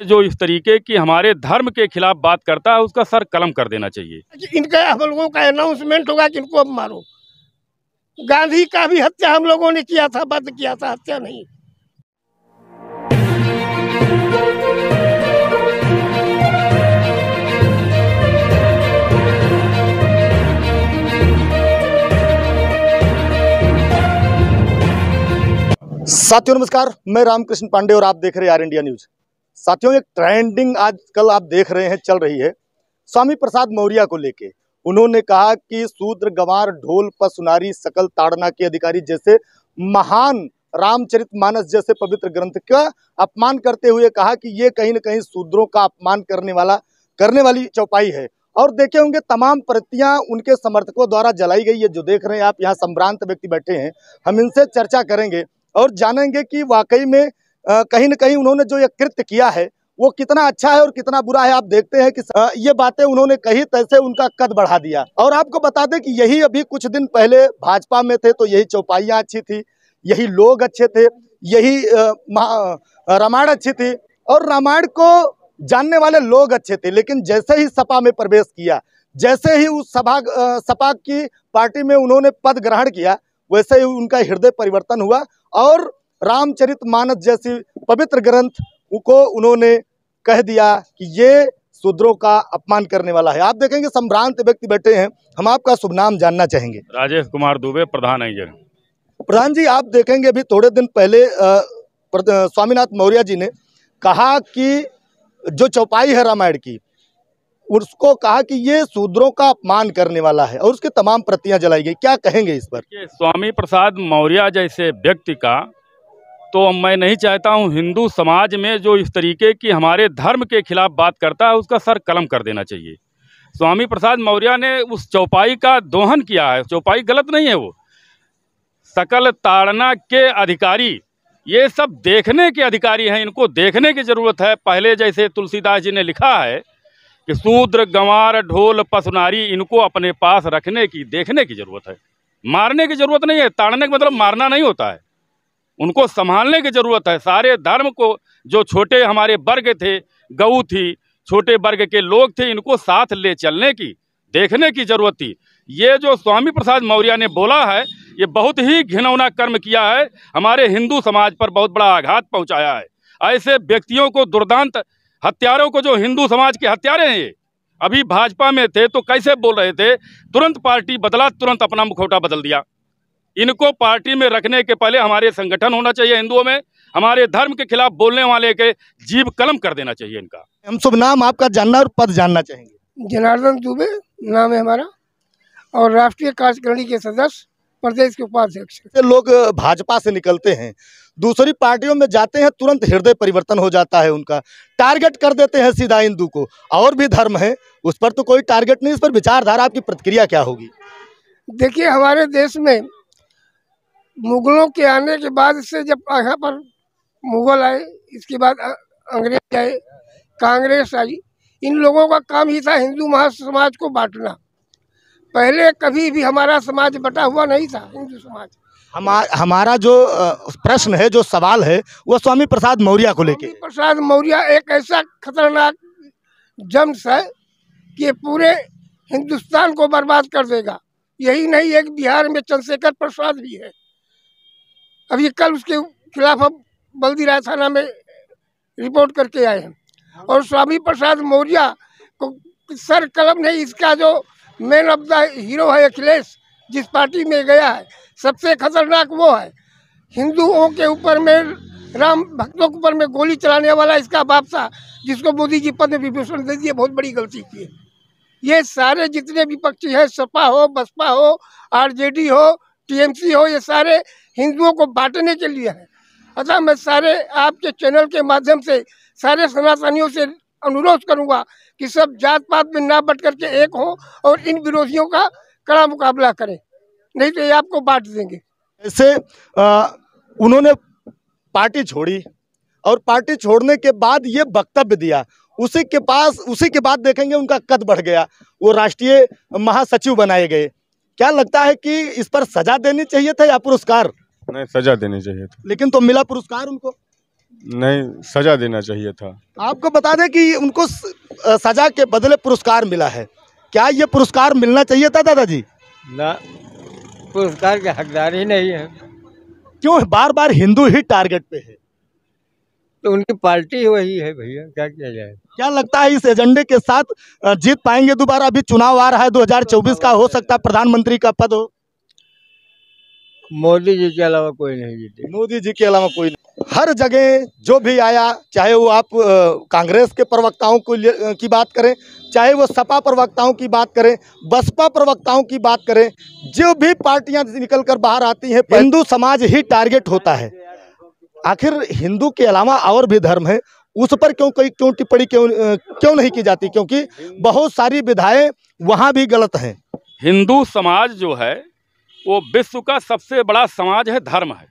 जो इस तरीके की हमारे धर्म के खिलाफ बात करता है उसका सर कलम कर देना चाहिए। इनका हम लोगों का अनाउंसमेंट होगा कि इनको अब मारो। गांधी का भी हत्या हम लोगों ने किया था, बंद किया था, हत्या नहीं। साथियों नमस्कार, मैं रामकृष्ण पांडे और आप देख रहे हैं आर इंडिया न्यूज। साथियों, एक ट्रेंडिंग आजकल आप देख रहे हैं चल रही है स्वामी प्रसाद मौर्य को लेके। उन्होंने कहा कि शूद्र गंवार ढोल पसुनारी सकल ताड़ना के अधिकारी जैसे महान रामचरितमानस जैसे पवित्र ग्रंथ का अपमान करते हुए कहा कि ये कहीं न कहीं शूद्रों का अपमान करने वाली चौपाई है। और देखे होंगे तमाम प्रतियां उनके समर्थकों द्वारा जलाई गई है। जो देख रहे हैं आप, यहाँ संभ्रांत व्यक्ति बैठे हैं, हम इनसे चर्चा करेंगे और जानेंगे कि वाकई में कहीं न कहीं उन्होंने जो ये कृत्य किया है वो कितना अच्छा है और कितना बुरा है। आप देखते हैं कि ये बातें उन्होंने कही, तैसे उनका कद बढ़ा दिया। और आपको बता दें कि यही अभी कुछ दिन पहले भाजपा में थे तो यही चौपाइयाँ अच्छी थी, यही लोग अच्छे थे, यही रामायण अच्छी थी और रामायण को जानने वाले लोग अच्छे थे। लेकिन जैसे ही सपा में प्रवेश किया, जैसे ही उस सपा की पार्टी में उन्होंने पद ग्रहण किया, वैसे ही उनका हृदय परिवर्तन हुआ और रामचरितमानस जैसी पवित्र ग्रंथ को उन्होंने कह दिया कि ये शूद्रों का अपमान करने वाला है। आप देखेंगे संभ्रांत व्यक्ति बैठे हैं, हम आपका शुभ नाम जानना चाहेंगे। राजेश कुमार दुबे, प्रधान इंजीनियर। प्रधान जी, आप देखेंगे अभी थोड़े दिन पहले स्वामीनाथ मौर्य जी ने कहा कि जो चौपाई है रामायण की, उसको कहा कि ये शूद्रों का अपमान करने वाला है और उसकी तमाम प्रतियां जलाई गई। क्या कहेंगे इस पर? स्वामी प्रसाद मौर्य जैसे व्यक्ति का तो मैं नहीं चाहता हूं हिंदू समाज में जो इस तरीके की हमारे धर्म के खिलाफ बात करता है उसका सर कलम कर देना चाहिए। स्वामी प्रसाद मौर्य ने उस चौपाई का दोहन किया है। चौपाई गलत नहीं है, वो सकल ताड़ना के अधिकारी, ये सब देखने के अधिकारी हैं, इनको देखने की जरूरत है। पहले जैसे तुलसीदास जी ने लिखा है कि शूद्र गंवार ढोल पसुनारी, इनको अपने पास रखने की, देखने की जरूरत है। मारने की जरूरत नहीं है। ताड़ने का मतलब मारना नहीं होता है, उनको संभालने की जरूरत है। सारे धर्म को, जो छोटे हमारे वर्ग थे, गऊ थी, छोटे वर्ग के लोग थे, इनको साथ ले चलने की, देखने की जरूरत थी। ये जो स्वामी प्रसाद मौर्य ने बोला है, ये बहुत ही घिनौना कर्म किया है, हमारे हिंदू समाज पर बहुत बड़ा आघात पहुंचाया है। ऐसे व्यक्तियों को, दुर्दांत हत्यारों को, जो हिंदू समाज के हत्यारे हैं, ये अभी भाजपा में थे तो कैसे बोल रहे थे, तुरंत पार्टी बदला, तुरंत अपना मुखौटा बदल दिया। इनको पार्टी में रखने के पहले हमारे संगठन होना चाहिए हिंदुओं में, हमारे धर्म के खिलाफ बोलने वाले के जीभ कलम कर देना चाहिए इनका। हम शुभ नाम आपका जानना और पद जानना चाहेंगे। जनार्दन दुबे नाम है हमारा और राष्ट्रीय कार्यकारिणी के सदस्य, प्रदेश के उपाध्यक्ष। लोग भाजपा से निकलते हैं, दूसरी पार्टियों में जाते हैं, तुरंत हृदय परिवर्तन हो जाता है उनका, टारगेट कर देते हैं सीधा हिंदू को। और भी धर्म है, उस पर तो कोई टारगेट नहीं। इस पर विचारधारा, आपकी प्रतिक्रिया क्या होगी? देखिए, हमारे देश में मुगलों के आने के बाद से, जब यहाँ पर मुगल आए, इसके बाद अंग्रेज आए, कांग्रेस आई, इन लोगों का काम ही था हिंदू महासमाज को बांटना। पहले कभी भी हमारा समाज बटा हुआ नहीं था, हिंदू समाज। हमारा जो प्रश्न है, जो सवाल है, वो स्वामी प्रसाद मौर्य को लेके। स्वामी प्रसाद मौर्य एक ऐसा खतरनाक जम्स है कि ये पूरे हिंदुस्तान को बर्बाद कर देगा। यही नहीं, एक बिहार में चंद्रशेखर प्रसाद भी है। अभी कल उसके खिलाफ हम बल्दीराय थाना में रिपोर्ट करके आए हैं। और स्वामी प्रसाद मौर्य को सर कलम नहीं, इसका जो मैन ऑफ द हीरो है अखिलेश, जिस पार्टी में गया है, सबसे खतरनाक वो है। हिंदुओं के ऊपर में, राम भक्तों के ऊपर में गोली चलाने वाला इसका बाप था, जिसको मोदी जी पद्म विभूषण दे दिए। बहुत बड़ी गलती की है। ये सारे जितने विपक्षी हैं, सपा हो, बसपा हो, आरजेडी हो, टीएमसी हो, ये सारे हिंदुओं को बांटने के लिए है। अतः मैं सारे आपके चैनल के माध्यम से सारे सनातनियों से अनुरोध करूंगा कि सब जात पात में ना बट करके एक हो और इन विरोधियों का कड़ा मुकाबला करें, नहीं तो ये आपको बांट देंगे। ऐसे उन्होंने पार्टी छोड़ी और पार्टी छोड़ने के बाद ये वक्तव्य दिया, उसी के बाद देखेंगे उनका कद बढ़ गया, वो राष्ट्रीय महासचिव बनाए गए। क्या लगता है कि इस पर सजा देनी चाहिए था या पुरस्कार? नहीं, सजा देनी चाहिए था। लेकिन तो मिला पुरस्कार उनको। नहीं, सजा देना चाहिए था। आपको बता दें कि उनको सजा के बदले पुरस्कार मिला है। क्या ये पुरस्कार मिलना चाहिए था दादाजी? ना, पुरस्कार के हकदार ही नहीं है। क्यों बार बार हिंदू ही टारगेट पे है? तो उनकी पार्टी वही है भैया, क्या किया जाए। क्या लगता है इस एजेंडे के साथ जीत पाएंगे दोबारा? अभी चुनाव आ रहा है 2024 का, हो सकता है प्रधानमंत्री का पद हो। मोदी जी के अलावा कोई नहीं जीते। मोदी जी के अलावा कोई नहीं। हर जगह जो भी आया, चाहे वो आप कांग्रेस के प्रवक्ताओं की बात करें, चाहे वो सपा प्रवक्ताओं की बात करें, बसपा प्रवक्ताओं की बात करें, जो भी पार्टियां निकल कर बाहर आती हैं, हिंदू समाज ही टारगेट होता है। आखिर हिंदू के अलावा और भी धर्म है, उस पर क्यों टिप्पणी क्यों नहीं की जाती? क्योंकि बहुत सारी विधाएं वहाँ भी गलत हैं। हिंदू समाज जो है वो विश्व का सबसे बड़ा समाज है, धर्म है।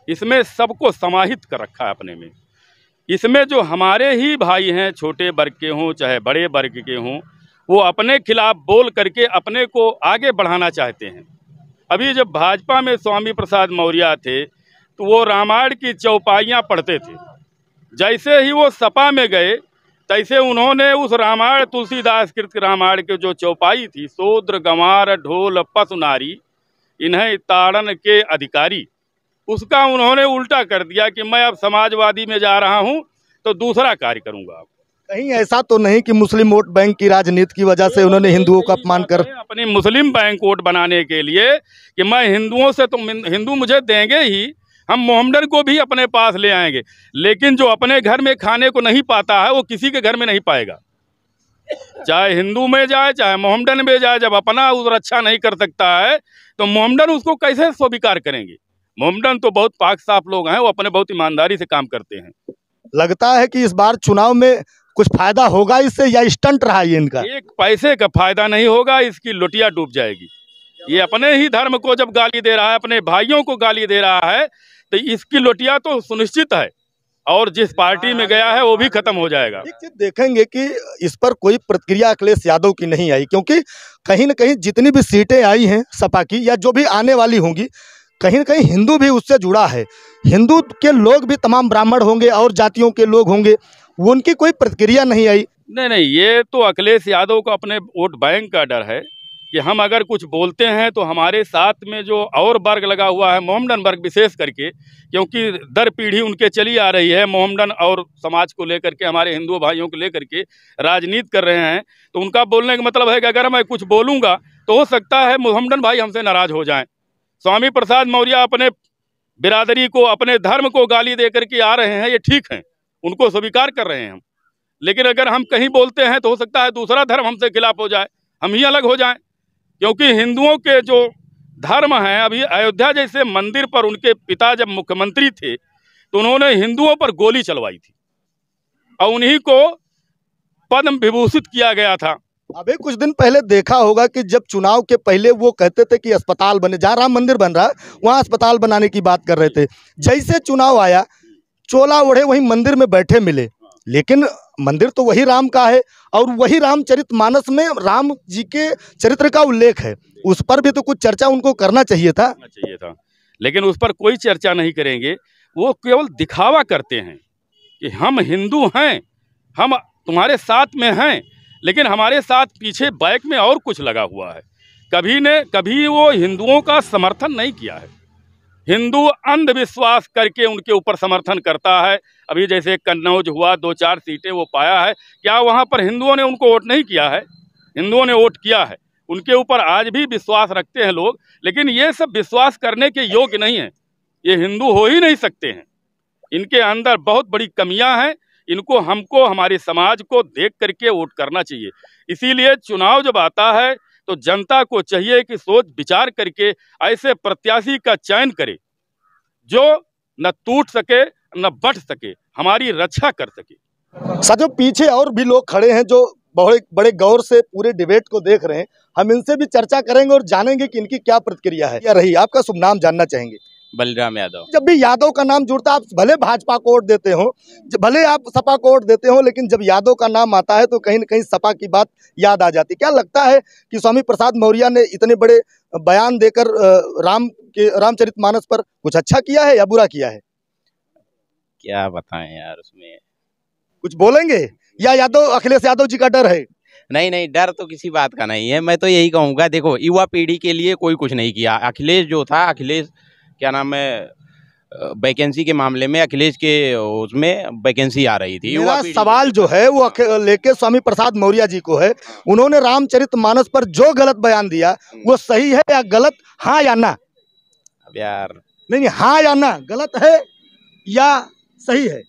इसमें सबको समाहित कर रखा है अपने में। इसमें जो हमारे ही भाई हैं, छोटे वर्ग के हों चाहे बड़े वर्ग के हों, वो अपने खिलाफ बोल करके अपने को आगे बढ़ाना चाहते हैं। अभी जब भाजपा में स्वामी प्रसाद मौर्य थे तो वो रामायण की चौपाइयाँ पढ़ते थे। जैसे ही वो सपा में गए तैसे उन्होंने उस रामायण, तुलसीदास कृत रामायण के जो चौपाई थी, शूद्र गंवार ढोल पशु नारी इन्हें ताड़न के अधिकारी, उसका उन्होंने उल्टा कर दिया कि मैं अब समाजवादी में जा रहा हूं तो दूसरा कार्य करूंगा। कहीं ऐसा तो नहीं कि मुस्लिम वोट बैंक की राजनीति की वजह से उन्होंने हिंदुओं का अपमान कर अपनी मुस्लिम बैंक वोट बनाने के लिए कि मैं हिंदुओं से, तो हिंदू मुझे देंगे ही, हम मोहम्मडन को भी अपने पास ले आएंगे, लेकिन जो अपने घर में खाने को नहीं पाता है वो किसी के घर में नहीं पाएगा। चाहे हिंदू में जाए चाहे मोहम्मडन में जाए, जब अपना उस रक्षा नहीं कर सकता है तो मोहम्मडन उसको कैसे स्वीकार करेंगे? मोहम्मडन तो बहुत पाक साफ लोग हैं, वो अपने बहुत ईमानदारी से काम करते हैं। लगता है कि इस बार चुनाव में कुछ फायदा होगा इससे, या स्टंट रहा ये इनका? एक पैसे का फायदा नहीं होगा, इसकी लुटिया डूब जाएगी। ये अपने ही धर्म को जब गाली दे रहा है, अपने भाइयों को गाली दे रहा है, तो इसकी लुटिया तो सुनिश्चित है, और जिस पार्टी में गया है वो भी खत्म हो जाएगा। देखेंगे कि इस पर कोई प्रतिक्रिया अखिलेश यादव की नहीं आई, क्योंकि कहीं न कहीं जितनी भी सीटें आई हैं सपा की या जो भी आने वाली होंगी, कहीं न कहीं हिंदू भी उससे जुड़ा है। हिंदू के लोग भी तमाम ब्राह्मण होंगे और जातियों के लोग होंगे, वो उनकी कोई प्रतिक्रिया नहीं आई। नहीं, ये तो अखिलेश यादव को अपने वोट बैंक का डर है कि हम अगर कुछ बोलते हैं तो हमारे साथ में जो और वर्ग लगा हुआ है, मोहम्मडन वर्ग विशेष करके, क्योंकि दर पीढ़ी उनके चली आ रही है, मोहम्मडन और समाज को लेकर के, हमारे हिंदू भाइयों को लेकर के राजनीति कर रहे हैं, तो उनका बोलने का मतलब है कि अगर मैं कुछ बोलूँगा तो हो सकता है मोहम्मडन भाई हमसे नाराज़ हो जाएं। स्वामी प्रसाद मौर्य अपने बिरादरी को, अपने धर्म को गाली दे करके आ रहे हैं, ये ठीक है, उनको स्वीकार कर रहे हैं हम, लेकिन अगर हम कहीं बोलते हैं तो हो सकता है दूसरा धर्म हमसे खिलाफ हो जाए, हम ही अलग हो जाएं। क्योंकि हिंदुओं के जो धर्म हैं, अभी अयोध्या जैसे मंदिर पर उनके पिता जब मुख्यमंत्री थे तो उन्होंने हिंदुओं पर गोली चलवाई थी और उन्हीं को पद्म विभूषित किया गया था। अभी कुछ दिन पहले देखा होगा कि जब चुनाव के पहले वो कहते थे कि अस्पताल बने, जहाँ राम मंदिर बन रहा है वहाँ अस्पताल बनाने की बात कर रहे थे। जैसे चुनाव आया, चोला ओढ़े वहीं मंदिर में बैठे मिले, लेकिन मंदिर तो वही राम का है और वही रामचरितमानस में राम जी के चरित्र का उल्लेख है, उस पर भी तो कुछ चर्चा उनको करना चाहिए था। लेकिन उस पर कोई चर्चा नहीं करेंगे, वो केवल दिखावा करते हैं कि हम हिंदू हैं, हम तुम्हारे साथ में हैं, लेकिन हमारे साथ पीछे बैक में और कुछ लगा हुआ है। कभी वो हिंदुओं का समर्थन नहीं किया है। हिंदू अंधविश्वास करके उनके ऊपर समर्थन करता है। अभी जैसे कन्नौज हुआ, 2-4 सीटें वो पाया है, क्या वहाँ पर हिंदुओं ने उनको वोट नहीं किया है? हिंदुओं ने वोट किया है, उनके ऊपर आज भी विश्वास रखते हैं लोग, लेकिन ये सब विश्वास करने के योग्य नहीं है, ये हिंदू हो ही नहीं सकते हैं। इनके अंदर बहुत बड़ी कमियां हैं, इनको, हमको, हमारे समाज को देख करके वोट करना चाहिए। इसीलिए चुनाव जब आता है तो जनता को चाहिए कि सोच विचार करके ऐसे प्रत्याशी का चयन करे जो न टूट सके न बढ़ सके, हमारी रक्षा कर सके। साथियों, पीछे और भी लोग खड़े हैं जो बहुत बड़े गौर से पूरे डिबेट को देख रहे हैं। हम इनसे भी चर्चा करेंगे और जानेंगे कि इनकी क्या प्रतिक्रिया है। क्या रही, आपका शुभ नाम जानना चाहेंगे? बलराम यादव। जब भी यादव का नाम जुड़ता है, आप भले भाजपा को वोट देते हो, भले आप सपा को वोट देते हो, लेकिन जब यादव का नाम आता है तो कहीं न कहीं सपा की बात याद आ जाती है। क्या लगता है कि स्वामी प्रसाद मौर्य ने इतने बड़े बयान देकर रामचरितमानस पर कुछ अच्छा किया है या बुरा किया है? क्या बताएं यार उसमें। कुछ बोलेंगे या यादव अखिलेश यादव जी का डर है? नहीं नहीं, डर तो किसी बात का नहीं है। मैं तो यही कहूँगा, देखो युवा पीढ़ी के लिए कोई कुछ नहीं किया। अखिलेश जो था, अखिलेश क्या नाम है, वैकेंसी के मामले में अखिलेश के उसमें वैकेंसी आ रही थी। मेरा सवाल जो है वो लेके स्वामी प्रसाद मौर्य जी को है। उन्होंने रामचरितमानस पर जो गलत बयान दिया वो सही है या गलत, हाँ या ना? अब यार नहीं, हाँ या ना, गलत है या सही है?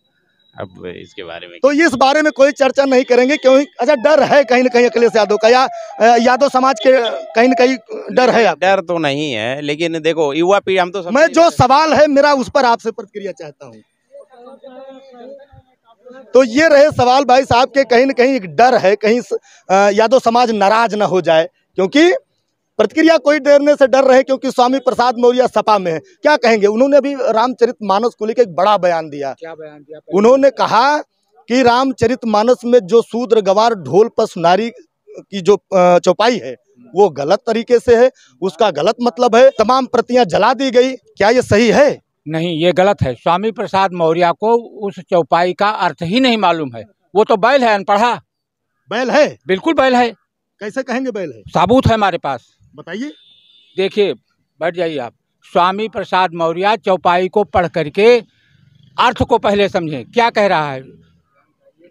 अब इसके बारे में तो इस बारे में कोई चर्चा नहीं करेंगे क्योंकि अच्छा डर है कहीं ना कहीं अखिलेश यादव का, या यादव समाज के कहीं ना कहीं डर है? डर तो नहीं है, लेकिन देखो युवा पीढ़ी, हम तो मैं जो सवाल है मेरा उस पर आपसे प्रतिक्रिया चाहता हूँ। तो ये रहे सवाल भाई साहब के, कहीं ना कहीं एक डर है, कहीं यादव समाज नाराज ना हो जाए, क्योंकि प्रतिक्रिया कोई डरने से डर रहे क्योंकि स्वामी प्रसाद मौर्य सपा में है। क्या कहेंगे? उन्होंने अभी रामचरितमानस को लेकर एक बड़ा बयान दिया। क्या बयान दिया? उन्होंने कहा कि रामचरितमानस में जो शूद्र गंवार ढोल पर सुनारी की जो चौपाई है वो गलत तरीके से है, उसका गलत मतलब है, तमाम प्रतियां जला दी गई। क्या ये सही है? नहीं, ये गलत है। स्वामी प्रसाद मौर्य को उस चौपाई का अर्थ ही नहीं मालूम है। वो तो बैल है, अनपढ़ा बैल है। बिल्कुल बैल है। कैसे कहेंगे बैल है? साबूत है हमारे पास, बताइए। देखिए, बैठ जाइए आप। स्वामी प्रसाद मौर्य चौपाई को पढ़ करके अर्थ को पहले समझें। क्या कह रहा है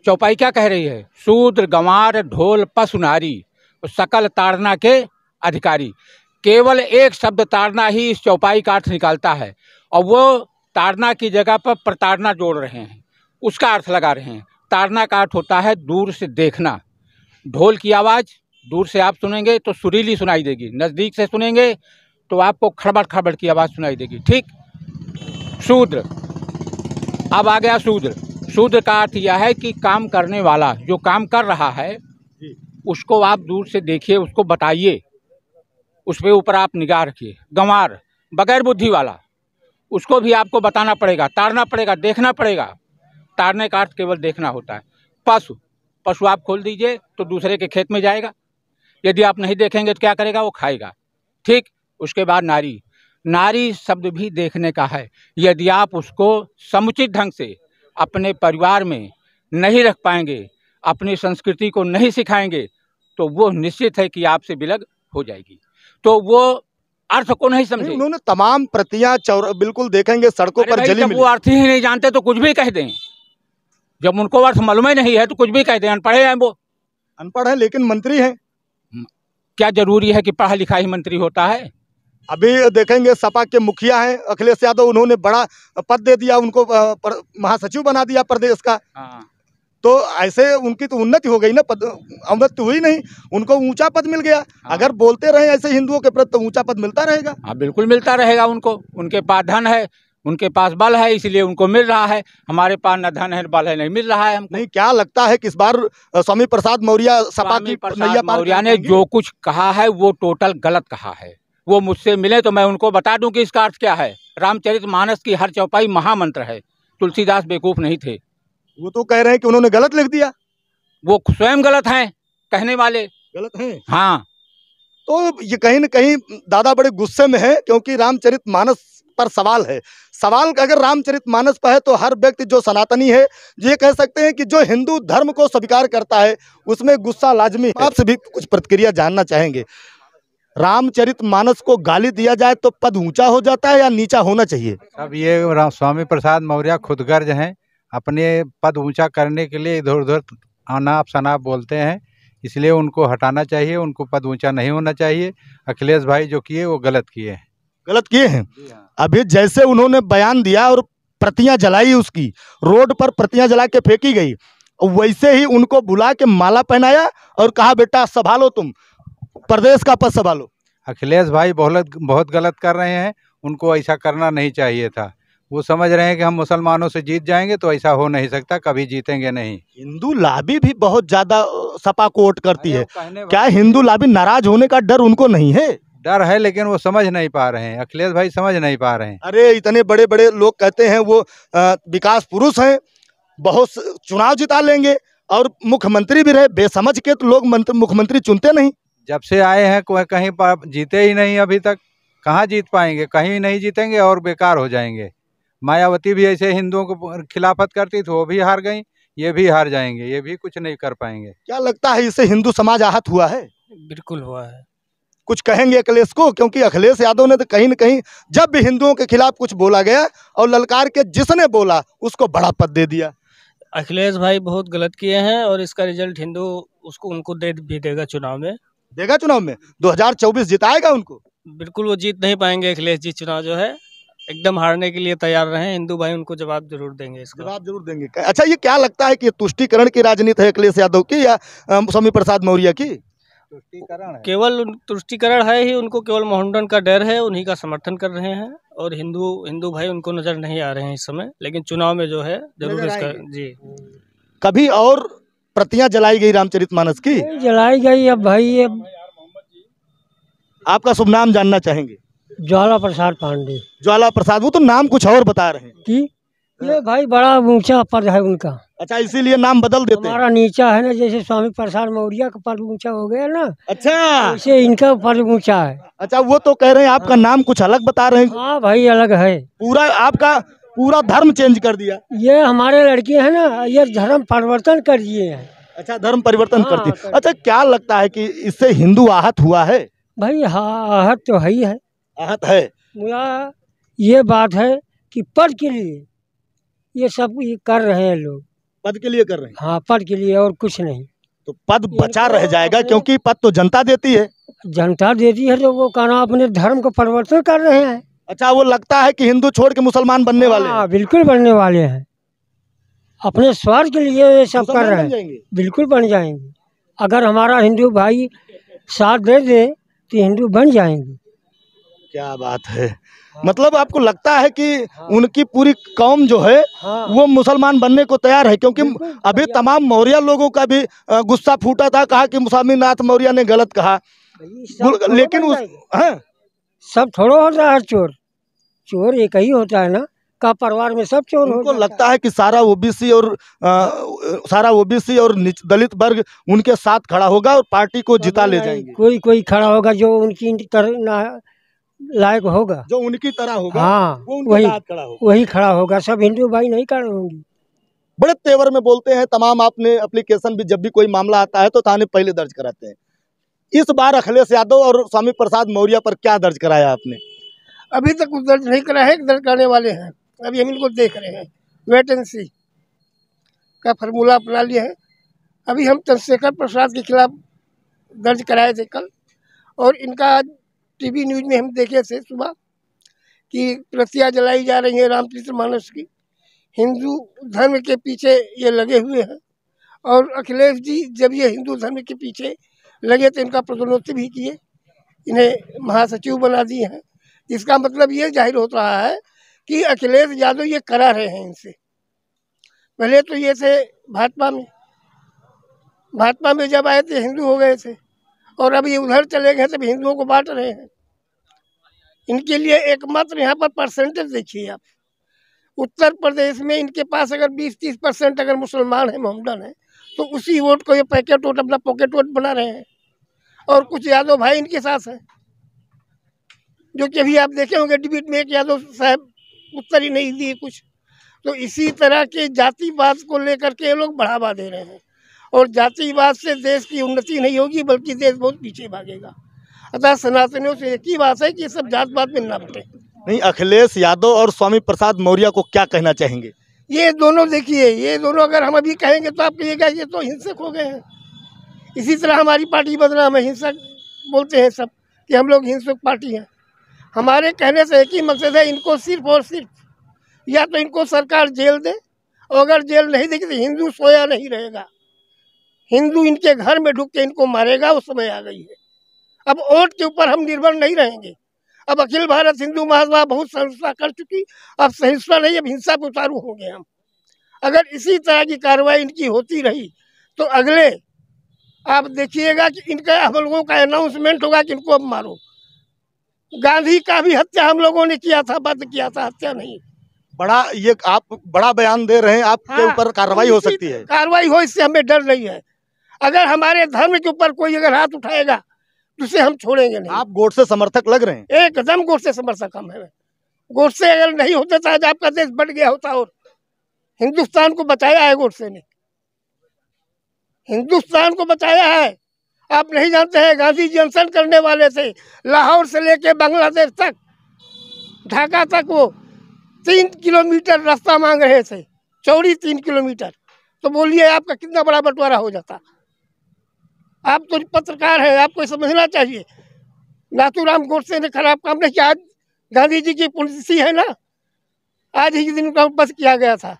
चौपाई? क्या कह रही है? शूद्र गंवार ढोल पसुनारी सकल ताड़ना के अधिकारी। केवल एक शब्द ताड़ना ही इस चौपाई का अर्थ निकालता है, और वो ताड़ना की जगह पर प्रताड़ना जोड़ रहे हैं, उसका अर्थ लगा रहे हैं। ताड़ना का अर्थ होता है दूर से देखना। ढोल की आवाज़ दूर से आप सुनेंगे तो सुरीली सुनाई देगी, नज़दीक से सुनेंगे तो आपको खड़बड़ खड़बड़ की आवाज़ सुनाई देगी। ठीक। शूद्र, अब आ गया शूद्र। शूद्र का अर्थ यह है कि काम करने वाला, जो काम कर रहा है उसको आप दूर से देखिए, उसको बताइए, उस पर ऊपर आप निगाह रखिए। गंवार, बगैर बुद्धि वाला, उसको भी आपको बताना पड़ेगा, ताड़ना पड़ेगा, देखना पड़ेगा। ताड़ने का अर्थ केवल देखना होता है। पशु, पशु आप खोल दीजिए तो दूसरे के खेत में जाएगा, यदि आप नहीं देखेंगे तो क्या करेगा? वो खाएगा। ठीक। उसके बाद नारी, नारी शब्द भी देखने का है। यदि आप उसको समुचित ढंग से अपने परिवार में नहीं रख पाएंगे, अपनी संस्कृति को नहीं सिखाएंगे, तो वो निश्चित है कि आपसे विलग हो जाएगी। तो वो अर्थ को नहीं समझे। उन्होंने तमाम प्रतियां बिल्कुल देखेंगे सड़कों पर जली मिली। वो अर्थ ही नहीं जानते तो कुछ भी कह दें। जब उनको अर्थ मालूम ही नहीं है तो कुछ भी कह दें। अनपढ़े हैं वो। अनपढ़ है लेकिन मंत्री हैं। क्या जरूरी है कि पढ़ा लिखा ही मंत्री होता है? अभी देखेंगे सपा के मुखिया हैं अखिलेश यादव, उन्होंने बड़ा पद दे दिया उनको, महासचिव बना दिया प्रदेश का। तो ऐसे उनकी तो उन्नति हो गई ना, अवनति हुई नहीं, उनको ऊंचा पद मिल गया। अगर बोलते रहे ऐसे हिंदुओं के प्रति तो ऊंचा पद मिलता रहेगा। हाँ, बिल्कुल मिलता रहेगा उनको। उनके पास धन है, उनके पास बल है, इसलिए उनको मिल रहा है। हमारे पास न धन है न बल है, नहीं मिल रहा है हमको। नहीं, क्या लगता है कि इस बार स्वामी प्रसाद मौर्य सपा की मौर्य ने जो कुछ कहा है वो टोटल गलत कहा है। वो मुझसे मिले तो मैं उनको बता दूं कि इसका अर्थ क्या है। रामचरितमानस की हर चौपाई महामंत्र है। तुलसीदास बेवकूफ नहीं थे। वो तो कह रहे हैं कि उन्होंने गलत लिख दिया। वो स्वयं गलत हैं, कहने वाले गलत हैं। हाँ। तो ये कहीं न कहीं दादा बड़े गुस्से में है, क्योंकि रामचरितमानस पर सवाल है। सवाल अगर रामचरितमानस पर है तो हर व्यक्ति जो सनातनी है, ये कह सकते हैं कि जो हिंदू धर्म को स्वीकार करता है उसमें गुस्सा लाजमी है। आपसे भी कुछ प्रतिक्रिया जानना चाहेंगे। रामचरितमानस को गाली दिया जाए तो पद ऊंचा हो जाता है या नीचा होना चाहिए? अब ये स्वामी प्रसाद मौर्य खुदगर्ज हैं, अपने पद ऊंचा करने के लिए इधर उधर अनाप शनाप बोलते हैं, इसलिए उनको हटाना चाहिए। उनको पद ऊंचा नहीं होना चाहिए। अखिलेश भाई जो किए वो गलत किए हैं। गलत किए हैं। अभी जैसे उन्होंने बयान दिया और प्रतियां जलाई, उसकी रोड पर प्रतियां जला के फेंकी गई, वैसे ही उनको बुला के माला पहनाया और कहा बेटा संभालो, तुम प्रदेश का पद संभालो। अखिलेश भाई बहुत गलत कर रहे हैं। उनको ऐसा करना नहीं चाहिए था। वो समझ रहे हैं कि हम मुसलमानों से जीत जाएंगे, तो ऐसा हो नहीं सकता, कभी जीतेंगे नहीं। हिंदू लॉबी भी बहुत ज्यादा सपा को वोट करती है। क्या हिंदू लॉबी नाराज होने का डर उनको नहीं है? डर है, लेकिन वो समझ नहीं पा रहे हैं। अखिलेश भाई समझ नहीं पा रहे हैं। अरे इतने बड़े बड़े लोग कहते हैं वो विकास पुरुष हैं, बहुत चुनाव जिता लेंगे और मुख्यमंत्री भी रहे। बेसमझ के तो लोग मुख्यमंत्री चुनते नहीं। जब से आए हैं कहीं पर जीते ही नहीं अभी तक। कहाँ जीत पाएंगे? कहीं नहीं जीतेंगे और बेकार हो जाएंगे। मायावती भी ऐसे हिंदुओं को खिलाफत करती थी, वो भी हार गई, ये भी हार जाएंगे, ये भी कुछ नहीं कर पाएंगे। क्या लगता है इससे हिंदू समाज आहत हुआ है? बिल्कुल हुआ है। कुछ कहेंगे अखिलेश को? क्योंकि अखिलेश यादव ने तो कहीं न कहीं जब भी हिंदुओं के खिलाफ कुछ बोला गया और ललकार के जिसने बोला उसको बड़ा पद दे दिया। अखिलेश भाई बहुत गलत किए हैं और इसका रिजल्ट हिंदू उनको दे भी देगा चुनाव में। देगा चुनाव में 2024 जिताएगा उनको? बिल्कुल वो जीत नहीं पाएंगे अखिलेश जी, चुनाव जो है एकदम हारने के लिए तैयार रहे। हिंदू भाई उनको जवाब जरूर देंगे, इसका जवाब जरूर देंगे। अच्छा, ये क्या लगता है कि तुष्टीकरण की राजनीति है अखिलेश यादव की या स्वामी प्रसाद मौर्य की? तुष्टीकरण है। केवल तुष्टीकरण है ही, उनको केवल मोहनडन का डर है, उन्हीं का समर्थन कर रहे हैं और हिंदू भाई उनको नजर नहीं आ रहे हैं इस समय, लेकिन चुनाव में जो है जरूर इसका जी। कभी और प्रतियां जलाई गई रामचरितमानस की? जलाई गई। अब भाई अब आपका शुभ नाम जानना चाहेंगे? ज्वाला प्रसाद पांडे। ज्वाला प्रसाद, वो तो नाम कुछ और बता रहे हैं कि ये भाई बड़ा ऊंचा पद है उनका। अच्छा, इसीलिए नाम बदल देते हैं। हमारा नीचा है ना, जैसे स्वामी प्रसाद मौर्य का पद ऊंचा हो गया ना, अच्छा, वैसे इनका पद ऊंचा है। अच्छा, वो तो कह रहे हैं आपका नाम कुछ अलग बता रहे हैं। हाँ भाई, अलग है। पूरा आपका पूरा धर्म चेंज कर दिया। ये हमारे लड़के हैं ना, ये धर्म परिवर्तन कर दिए हैं। अच्छा, धर्म परिवर्तन हाँ, करती है। अच्छा, क्या लगता है कि इससे हिंदू आहत हुआ है? भाई हाँ, आहत तो है ही है। आहत है। मुला ये बात है कि पद के लिए ये सब ये कर रहे हैं लोग, पद के लिए कर रहे हैं। हाँ, पद के लिए और कुछ नहीं। तो पद बचा रह जाएगा, क्योंकि पद तो जनता देती है। जनता देती है तो वो कहना अपने धर्म को परिवर्तन कर रहे हैं। अच्छा, वो लगता है कि हिंदू छोड़ के मुसलमान बनने वाले हैं। हाँ, बिल्कुल बनने वाले हैं। अपने स्वार्थ के लिए ये सब कर रहे हैं। बिल्कुल बन जाएंगे। अगर हमारा हिंदू भाई साथ दे दे तो हिंदू बन जाएंगे। क्या बात है। मतलब आपको लगता है कि उनकी पूरी कौम जो है वो मुसलमान बनने को तैयार है? क्योंकि अभी तमाम मौर्य लोगों का भी गुस्सा फूटा था, कहा कि स्वामीनाथ मौर्य ने गलत कहा, लेकिन उस सब थोड़ा होता है चोर। चोर एक ही होता है ना, का परिवार में सब चोर उनको लगता है कि सारा ओबीसी और दलित वर्ग उनके साथ खड़ा होगा और पार्टी को जिता ले जाएंगे। कोई खड़ा होगा जो उनकी तरह लायक होगा, जो उनकी तरह होगा। हाँ, वही खड़ा होगा। सब हिंदू भाई नहीं खड़े होंगे। बड़े तेवर में बोलते हैं तमाम। आपने एप्लीकेशन भी, जब भी कोई मामला आता है तो थाने पहले दर्ज कराते हैं। इस बार अखिलेश यादव और स्वामी प्रसाद मौर्य पर क्या दर्ज कराया आपने? अभी तक कुछ दर्ज नहीं करा है, दर्ज कराने वाले हैं। अभी हम इनको देख रहे हैं, वेट एंड सी का फार्मूला अपना लिया है। अभी हम चंद्रशेखर प्रसाद के खिलाफ दर्ज कराए थे कल, और इनका टीवी न्यूज में हम देखे थे सुबह कि प्रतियां जलाई जा रही हैं रामचरितमानस की। हिंदू धर्म के पीछे ये लगे हुए हैं, और अखिलेश जी जब ये हिंदू धर्म के पीछे लगे तो इनका पदोन्नति भी किए, इन्हें महासचिव बना दिए हैं। इसका मतलब ये जाहिर हो रहा है कि अखिलेश यादव ये करा रहे हैं इनसे। पहले तो ये थे भाजपा में जब आए थे हिंदू हो गए थे, और अब ये उधर चले गए तब हिंदुओं को बांट रहे हैं। इनके लिए एकमात्र यहाँ पर परसेंटेज देखिए आप, उत्तर प्रदेश में इनके पास अगर 20-30% अगर मुसलमान है, मोहम्मदन है, तो उसी वोट को ये पैकेट वोट, अपना पॉकेट वोट बना रहे हैं। और कुछ यादव भाई इनके साथ हैं, जो कि अभी आप देखे होंगे डिबेट में एक यादव साहब उत्तर ही नहीं दिए कुछ। तो इसी तरह के जातिवाद को लेकर के ये लोग बढ़ावा दे रहे हैं, और जातिवाद से देश की उन्नति नहीं होगी, बल्कि देश बहुत पीछे भागेगा। अतः सनातनियों से एक ही बात है कि ये सब जातवाद में ना बटे। नहीं, अखिलेश यादव और स्वामी प्रसाद मौर्य को क्या कहना चाहेंगे? ये दोनों देखिए, ये दोनों अगर हम अभी कहेंगे तो आप कहिएगा ये तो हिंसक हो गए हैं। इसी तरह हमारी पार्टी बदनाम है, हिंसक बोलते हैं सब कि हम लोग हिंसक पार्टी हैं। हमारे कहने से एक ही मकसद है, इनको सिर्फ और सिर्फ या तो इनको सरकार जेल दे, और अगर जेल नहीं देगी तो हिंदू सोया नहीं रहेगा। हिंदू इनके घर में ढुक के इनको मारेगा, उस समय आ गई है। अब वोट के ऊपर हम निर्भर नहीं रहेंगे। अब अखिल भारत हिंदू महासभा बहुत सहिष्णुता कर चुकी, अब सहिष्णुता नहीं, अब हिंसा पे उतारू होंगे हम। अगर इसी तरह की कार्रवाई इनकी होती रही तो अगले आप देखिएगा कि इनका हम लोगों का अनाउंसमेंट होगा कि इनको अब मारो। गांधी का भी हत्या हम लोगों ने किया था, बंद किया था, हत्या नहीं। बड़ा ये आप बड़ा बयान दे रहे हैं, आपके ऊपर कार्रवाई हो सकती है। कार्रवाई हो, इससे हमें डर नहीं है। अगर हमारे धर्म के ऊपर कोई अगर हाथ उठाएगा तो उसे हम छोड़ेंगे नहीं। आप गोडसे समर्थक लग रहे हैं? एकदम गोडसे समर्थक हम हैं। गोडसे अगर नहीं होते तो आज आपका देश बढ़ गया होता। और हिंदुस्तान को बचाया है गोडसे ने, हिंदुस्तान को बचाया है। आप नहीं जानते हैं, गांधी जी अनशन करने वाले थे, लाहौर से लेके बांग्लादेश तक, ढाका तक वो 3 किलोमीटर रास्ता मांग रहे थे, चौड़ी 3 किलोमीटर। तो बोलिए आपका कितना बड़ा बंटवारा हो जाता। आप तो पत्रकार हैं, आपको समझना चाहिए। नाथूराम गोडसे ने खराब काम नहीं किया। आज गांधी जी की पुण्यतिथि है ना, आज ही के दिन उनका बस किया गया था।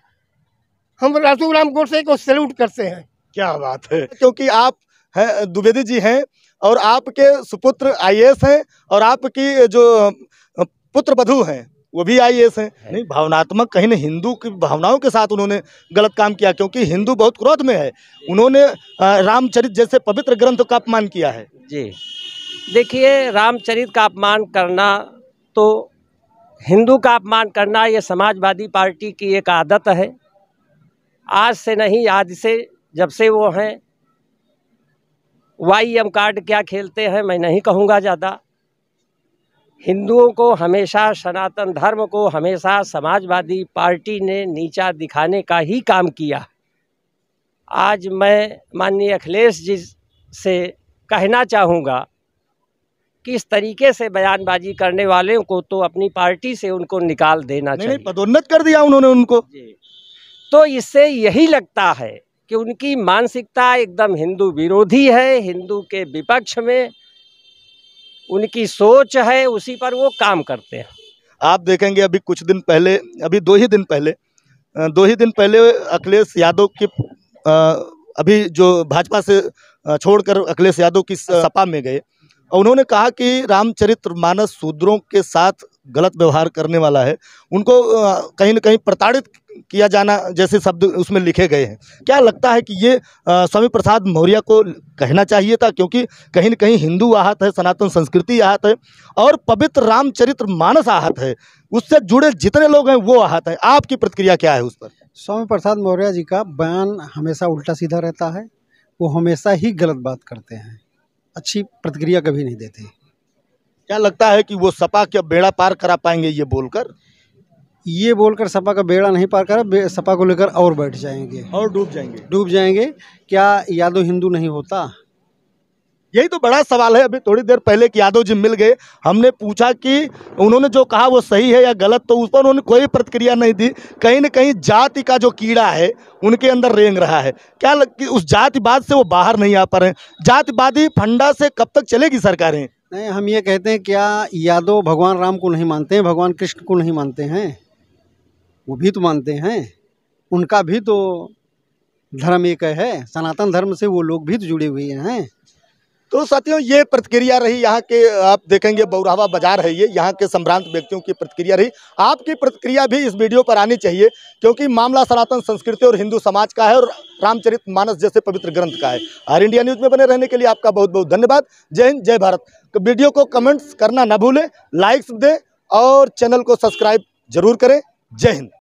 हम नाथूराम गोडसे को सैल्यूट करते हैं। क्या बात है, क्योंकि आप हैं द्विवेदी जी हैं और आपके सुपुत्र आईएएस हैं और आपकी जो पुत्र वधू हैं वो भी आईएएस हैं। नहीं, भावनात्मक कहीं न हिंदू की भावनाओं के साथ उन्होंने गलत काम किया, क्योंकि हिंदू बहुत क्रोध में है। उन्होंने रामचरित जैसे पवित्र ग्रंथ का अपमान किया है। जी देखिए, रामचरित का अपमान करना तो हिंदू का अपमान करना ये समाजवादी पार्टी की एक आदत है। आज से नहीं, आज से जब से वो हैं। YM कार्ड क्या खेलते हैं मैं नहीं कहूँगा ज़्यादा। हिंदुओं को हमेशा, सनातन धर्म को हमेशा समाजवादी पार्टी ने नीचा दिखाने का ही काम किया। आज मैं माननीय अखिलेश जी से कहना चाहूँगा कि इस तरीके से बयानबाजी करने वालों को तो अपनी पार्टी से उनको निकाल देना चाहिए। नहीं, पदोन्नत कर दिया उन्होंने उनको। तो इससे यही लगता है कि उनकी मानसिकता एकदम हिंदू विरोधी है, हिंदू के विपक्ष में उनकी सोच है, उसी पर वो काम करते हैं। आप देखेंगे अभी कुछ दिन पहले, अभी 2 ही दिन पहले अखिलेश यादव की अभी जो भाजपा से छोड़कर अखिलेश यादव की सपा में गए और उन्होंने कहा कि रामचरितमानस शूद्रों के साथ गलत व्यवहार करने वाला है, उनको कहीं न कहीं प्रताड़ित किया जाना जैसे शब्द उसमें लिखे गए हैं। क्या लगता है कि ये स्वामी प्रसाद मौर्य को कहना चाहिए था, क्योंकि कहीं न कहीं हिंदू आहत है, सनातन संस्कृति आहत है और पवित्र रामचरितमानस आहत है, उससे जुड़े जितने लोग हैं वो आहत हैं। आपकी प्रतिक्रिया क्या है उस पर? स्वामी प्रसाद मौर्य जी का बयान हमेशा उल्टा सीधा रहता है, वो हमेशा ही गलत बात करते हैं, अच्छी प्रतिक्रिया कभी नहीं देते। क्या लगता है कि वो सपा का बेड़ा पार करा पाएंगे ये बोलकर सपा का बेड़ा नहीं पार करा, सपा को लेकर और बैठ जाएंगे और डूब जाएंगे। क्या यादव हिंदू नहीं होता? यही तो बड़ा सवाल है। अभी थोड़ी देर पहले कि यादव जी मिल गए, हमने पूछा कि उन्होंने जो कहा वो सही है या गलत, तो उस पर उन्होंने कोई प्रतिक्रिया नहीं दी। कहीं न कहीं जाति का जो कीड़ा है उनके अंदर रेंग रहा है। क्या कि उस जातिवाद से वो बाहर नहीं आ पा रहे हैं। जातिवादी फंडा से कब तक चलेगी सरकारें? नहीं, हम ये कहते हैं, क्या यादव भगवान राम को नहीं मानते हैं, भगवान कृष्ण को नहीं मानते हैं? वो भी तो मानते हैं, उनका भी तो धर्म एक है, सनातन धर्म से वो लोग भी तो जुड़े हुए हैं। तो साथियों, ये प्रतिक्रिया रही यहाँ के, आप देखेंगे बौराहा बाजार है ये, यहाँ के संभ्रांत व्यक्तियों की प्रतिक्रिया रही। आपकी प्रतिक्रिया भी इस वीडियो पर आनी चाहिए, क्योंकि मामला सनातन संस्कृति और हिंदू समाज का है और रामचरितमानस जैसे पवित्र ग्रंथ का है। आर इंडिया न्यूज़ में बने रहने के लिए आपका बहुत बहुत धन्यवाद। जय हिंद, जय भारत। वीडियो को कमेंट्स करना ना भूलें, लाइक्स दें और चैनल को सब्सक्राइब जरूर करें। जय हिंद।